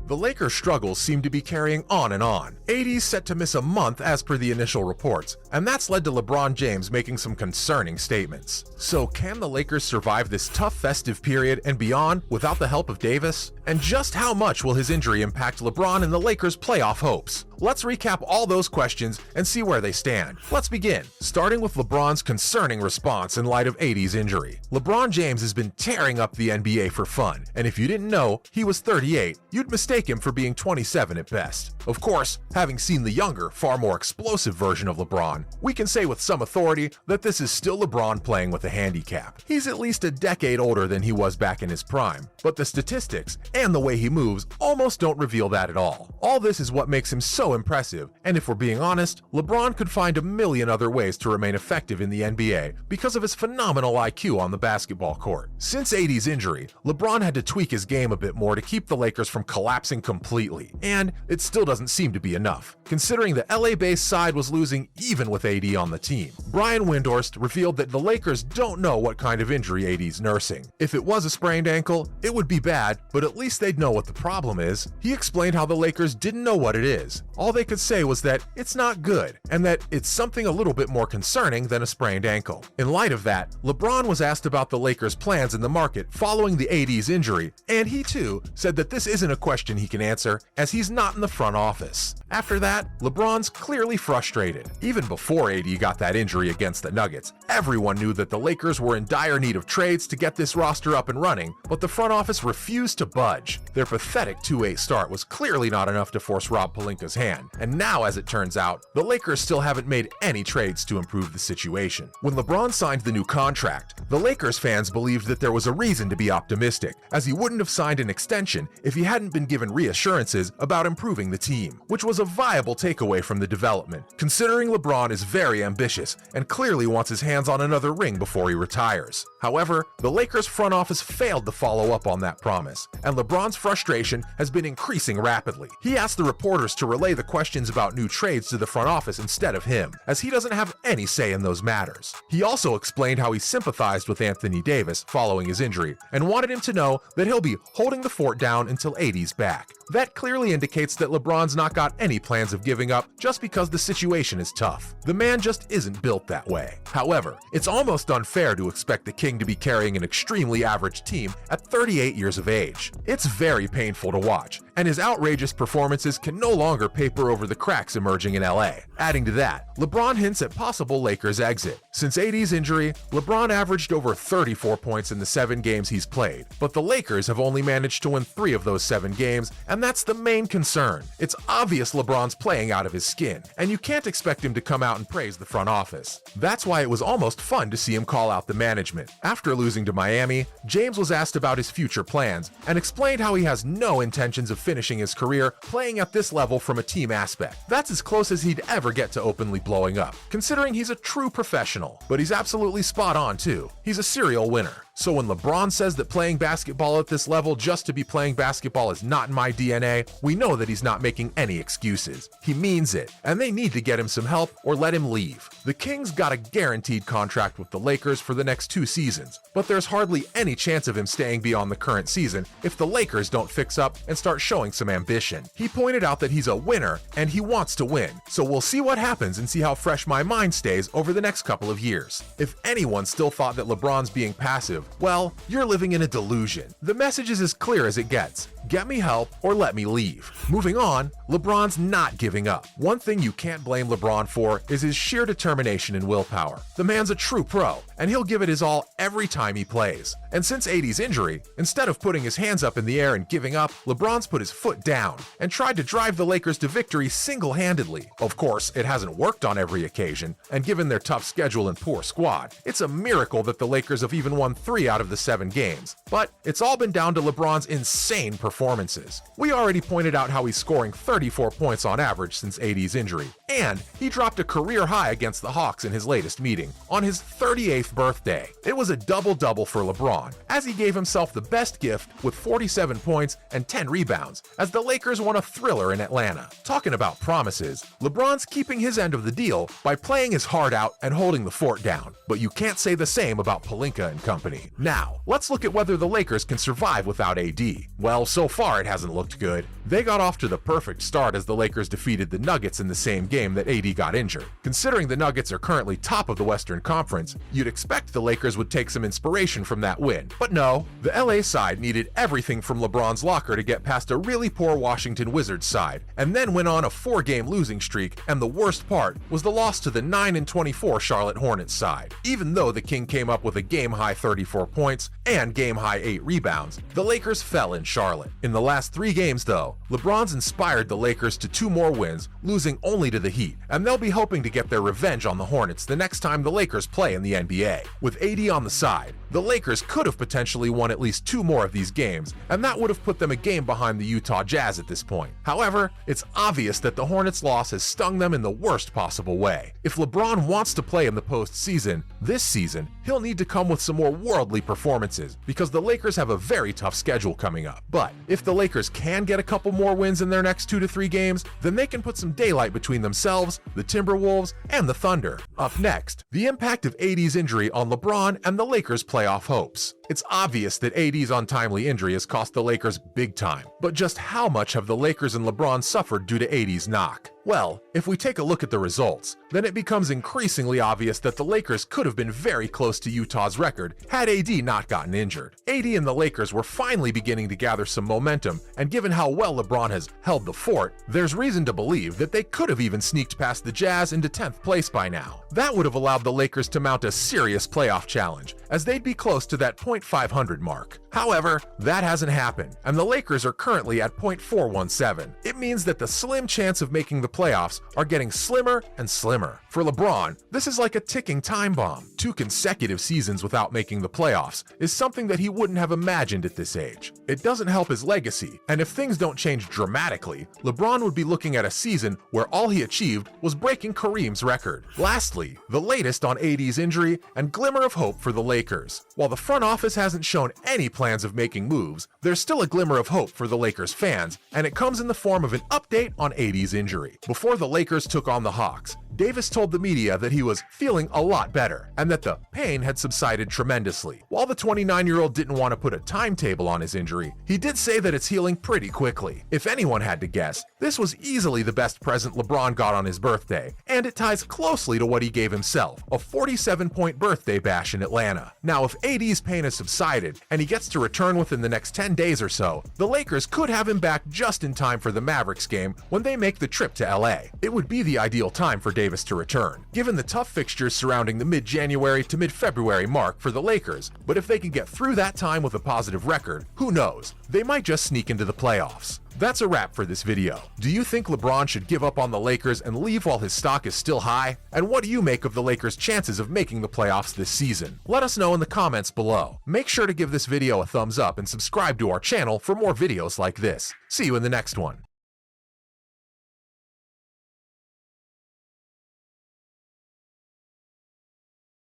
The Lakers' struggles seem to be carrying on and on. AD's set to miss a month as per the initial reports, and that's led to LeBron James making some concerning statements. So can the Lakers survive this tough festive period and beyond without the help of Davis? And just how much will his injury impact LeBron and the Lakers' playoff hopes? Let's recap all those questions and see where they stand. Let's begin, starting with LeBron's concerning response in light of AD's injury. LeBron James has been tearing up the NBA for fun, and if you didn't know he was 38, you'd mistake him for being 27 at best. Of course, having seen the younger, far more explosive version of LeBron, we can say with some authority that this is still LeBron playing with a handicap. He's at least a decade older than he was back in his prime, but the statistics and the way he moves almost don't reveal that at all. All this is what makes him so impressive, and if we're being honest, LeBron could find a million other ways to remain effective in the NBA because of his phenomenal IQ on the basketball court. Since AD's injury, LeBron had to tweak his game a bit more to keep the Lakers from collapsing completely, and it still doesn't seem to be enough, considering the LA-based side was losing even with AD on the team. Brian Windhorst revealed that the Lakers don't know what kind of injury AD's nursing. If it was a sprained ankle, it would be bad, but at least they'd know what the problem is. He explained how the Lakers didn't know what it is. All they could say was that it's not good, and that it's something a little bit more concerning than a sprained ankle. In light of that, LeBron was asked about the Lakers' plans in the market following the AD's injury, and he too said that this isn't a question he can answer, as he's not in the front office. After that, LeBron's clearly frustrated. Even before AD got that injury against the Nuggets, everyone knew that the Lakers were in dire need of trades to get this roster up and running, but the front office refused to budge. Their pathetic 2-8 start was clearly not enough to force Rob Pelinka's hand, and now, as it turns out, the Lakers still haven't made any trades to improve the situation. When LeBron signed the new contract, the Lakers fans believed that there was a reason to be optimistic, as he wouldn't have signed an extension if he hadn't been given reassurances about improving the team, which was a viable takeaway from the development, considering LeBron is very ambitious and clearly wants his hands on another ring before he retires. However, the Lakers front office failed to follow up on that promise, and LeBron's frustration has been increasing rapidly. He asked the reporters to relay the questions about new trades to the front office instead of him, as he doesn't have any say in those matters. He also explained how he sympathized with Anthony Davis following his injury, and wanted him to know that he'll be holding the fort down until AD's back. That clearly indicates that LeBron's not got any plans of giving up just because the situation is tough. The man just isn't built that way. However, it's almost unfair to expect the King to be carrying an extremely average team at 38 years of age. It's very painful to watch, and his outrageous performances can no longer paper over the cracks emerging in LA. Adding to that, LeBron hints at possible Lakers exit. Since AD's injury, LeBron averaged over 34 points in the 7 games he's played, but the Lakers have only managed to win 3 of those 7 games, and that's the main concern. It's obvious LeBron's playing out of his skin, and you can't expect him to come out and praise the front office. That's why it was almost fun to see him call out the management. After losing to Miami, James was asked about his future plans and explained how he has no intentions of finishing his career playing at this level from a team aspect. That's as close as he'd ever get to openly blowing up, considering he's a true professional. But he's absolutely spot on too. He's a serial winner. So when LeBron says that playing basketball at this level just to be playing basketball is not in my DNA, we know that he's not making any excuses. He means it, and they need to get him some help or let him leave. The Kings got a guaranteed contract with the Lakers for the next 2 seasons, but there's hardly any chance of him staying beyond the current season if the Lakers don't fix up and start showing some ambition. He pointed out that he's a winner and he wants to win, so we'll see what happens and see how fresh my mind stays over the next couple of years. If anyone still thought that LeBron's being passive, well, you're living in a delusion. The message is as clear as it gets. Get me help or let me leave. Moving on, LeBron's not giving up. One thing you can't blame LeBron for is his sheer determination and willpower. The man's a true pro, and he'll give it his all every time he plays. And since AD's injury, instead of putting his hands up in the air and giving up, LeBron's put his foot down and tried to drive the Lakers to victory single-handedly. Of course, it hasn't worked on every occasion, and given their tough schedule and poor squad, it's a miracle that the Lakers have even won 3 out of the 7 games. But it's all been down to LeBron's insane performances. We already pointed out how he's scoring 34 points on average since AD's injury, and he dropped a career high against the Hawks in his latest meeting, on his 38th birthday. It was a double-double for LeBron, as he gave himself the best gift with 47 points and 10 rebounds, as the Lakers won a thriller in Atlanta. Talking about promises, LeBron's keeping his end of the deal by playing his heart out and holding the fort down, but you can't say the same about Pelinka and company. Now, let's look at whether the Lakers can survive without AD. Well, so so far it hasn't looked good. They got off to the perfect start as the Lakers defeated the Nuggets in the same game that AD got injured. Considering the Nuggets are currently top of the Western Conference, you'd expect the Lakers would take some inspiration from that win. But no, the LA side needed everything from LeBron's locker to get past a really poor Washington Wizards side, and then went on a 4-game losing streak, and the worst part was the loss to the 9-24 Charlotte Hornets side. Even though the King came up with a game-high 34 points and game-high 8 rebounds, the Lakers fell in Charlotte. In the last 3 games though, LeBron's inspired the Lakers to 2 more wins, losing only to the Heat, and they'll be hoping to get their revenge on the Hornets the next time the Lakers play in the NBA. With AD on the side, the Lakers could have potentially won at least 2 more of these games, and that would have put them a game behind the Utah Jazz at this point. However, it's obvious that the Hornets' loss has stung them in the worst possible way. If LeBron wants to play in the postseason this season, he'll need to come with some more worldly performances because the Lakers have a very tough schedule coming up. But if the Lakers can get a couple more wins in their next 2 to 3 games, then they can put some daylight between themselves, the Timberwolves, and the Thunder. Up next, the impact of AD's injury on LeBron and the Lakers' playoff hopes. It's obvious that AD's untimely injury has cost the Lakers big time, but just how much have the Lakers and LeBron suffered due to AD's knock? Well, if we take a look at the results, then it becomes increasingly obvious that the Lakers could have been very close to Utah's record had AD not gotten injured. AD and the Lakers were finally beginning to gather some momentum, and given how well LeBron has held the fort, there's reason to believe that they could have even sneaked past the Jazz into 10th place by now. That would have allowed the Lakers to mount a serious playoff challenge, as they'd be close to that .500 mark. However, that hasn't happened, and the Lakers are currently at .417. It means that the slim chance of making the playoffs are getting slimmer and slimmer. For LeBron, this is like a ticking time bomb. 2 consecutive seasons without making the playoffs is something that he wouldn't have imagined at this age. It doesn't help his legacy, and if things don't change dramatically, LeBron would be looking at a season where all he achieved was breaking Kareem's record. Lastly, the latest on AD's injury and glimmer of hope for the Lakers. While the front office hasn't shown any plans of making moves, there's still a glimmer of hope for the Lakers fans, and it comes in the form of an update on AD's injury. Before the Lakers took on the Hawks, Davis told the media that he was feeling a lot better and that the pain had subsided tremendously. While the 29-year-old didn't want to put a timetable on his injury, he did say that it's healing pretty quickly. If anyone had to guess, this was easily the best present LeBron got on his birthday, and it ties closely to what he gave himself, a 47-point birthday bash in Atlanta. Now, if AD's pain has subsided and he gets to return within the next 10 days or so, the Lakers could have him back just in time for the Mavericks game when they make the trip to LA. It would be the ideal time for Davis to return, given the tough fixtures surrounding the mid-January to mid-February mark for the Lakers, but if they can get through that time with a positive record, who knows, they might just sneak into the playoffs. That's a wrap for this video. Do you think LeBron should give up on the Lakers and leave while his stock is still high? And what do you make of the Lakers' chances of making the playoffs this season? Let us know in the comments below. Make sure to give this video a thumbs up and subscribe to our channel for more videos like this. See you in the next one.